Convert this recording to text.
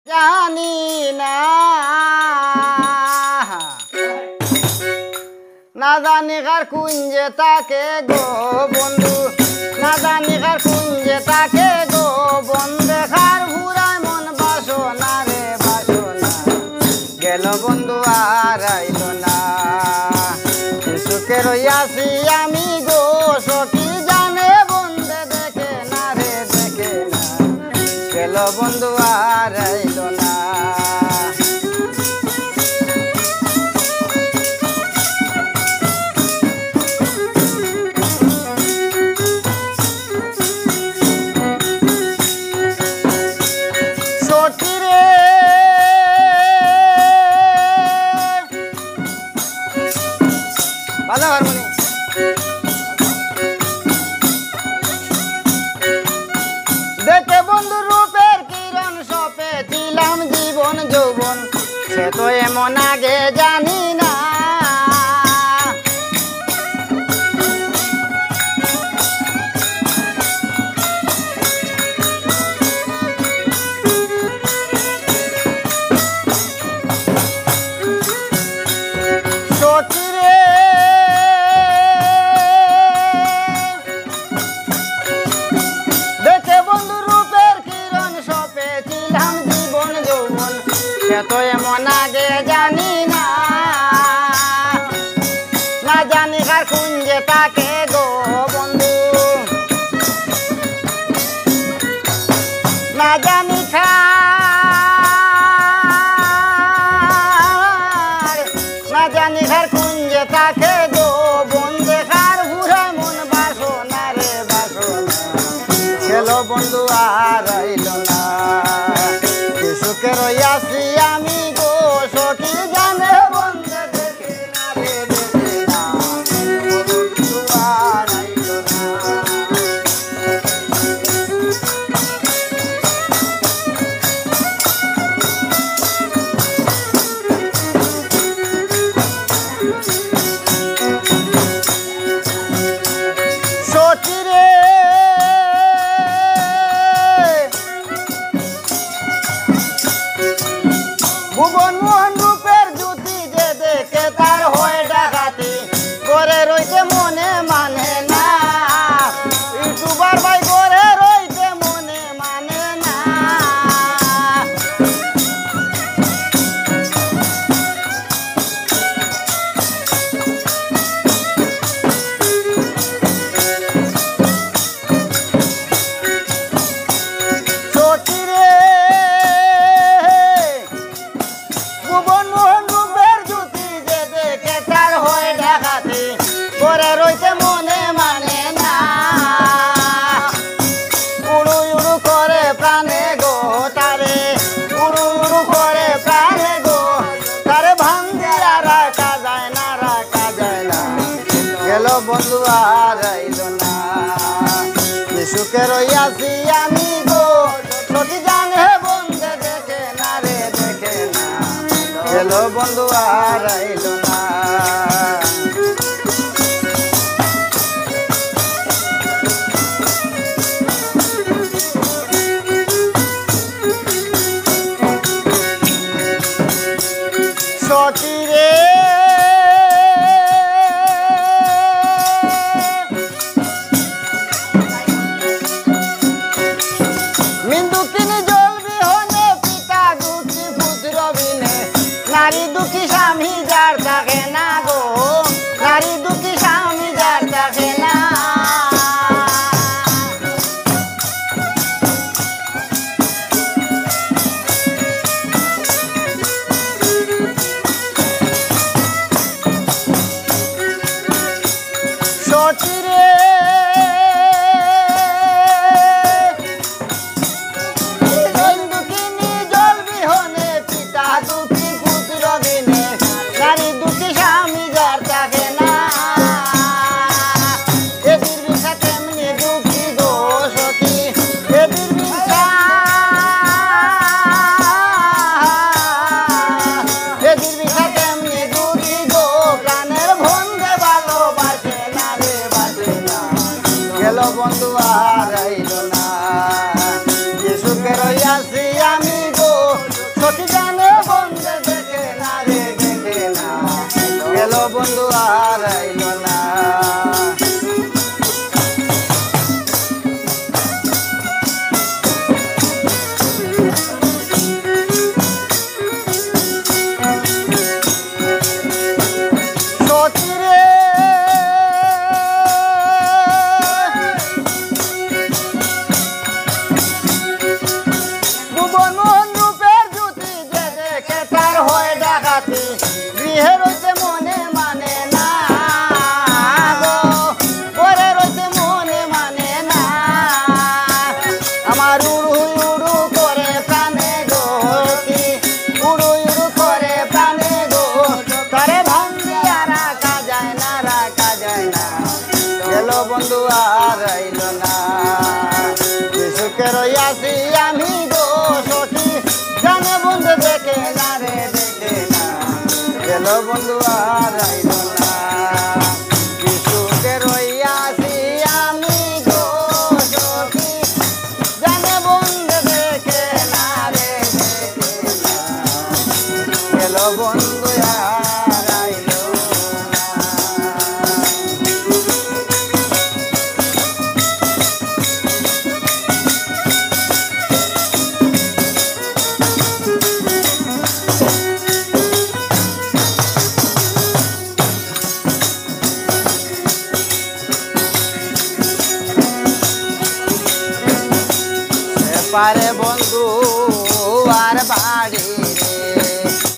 জানি না না জানি কার কুঞ্জে তাকে গো বন্ধু না জানি কার কুঞ্জে তাকে গো বন্ধে খার ঘুরায় মন বাসনা রে বাসনা গেল বন্ধু আর আইল না সুখে রইয়াছি আমি গো সখী জানে বন্ধে দেখে না রে দেখে না গেল বন্ধু আর আইল না দেখে বন্ধু রূপের কিরণ সপে ছিলাম জীবন যৌবন সে তো এমন আগে জানি না তো এমন আগে জানি না না জানি কার কুঞ্জে তাকে গো বন্ধু না জানি না জানি কার কুঞ্জে তাকে গো বন্ধে কার ঘুরায় মন বাসনা রে বাসনা গেল বন্ধু আর আইল না সুখে রইয়াছি আমি গো সখী জানে বন্ধে দেখে না রে দেখে না বন্ধু আর আইল না সখী রে ভুবন মোহন রূপের জ্যোতি যে দেখে তার হয় ডাকাতি করে রইতে মনে মানে না ইউটিউবার ভাই করে রইতে মনে মানে না সখী রে ভুবন মোহন রূপের জ্যোতি যে দেখে তার হয় ডাকাতি করে রইতে মনে মানে না উড়ু উড়ু করে প্রাণে গো তারে উড়ু উড়ু করে প্রাণে গো তারে ভাঙ্গে রাখা যায় না গেল বন্ধু আর আইল না সুখে রইয়াছি আমি গো সখী জানে বন্ধে দেখে না রে দেখে না গেল বন্ধু আর আইল না সখী রে মিন্দুকিনি জল বিহনে পিতা দুঃখী পুত্র বিনে নারী দুঃখী স্বামী যার থাকে না গো নারী দুঃখী স্বামী যার থাকে না সখী রে মিন্দুকিনি জল বিহনে পিতা দুঃখী পুত্র বিনে নারী দুঃখী স্বামী যার থাকে না বন্ধু আর আইলো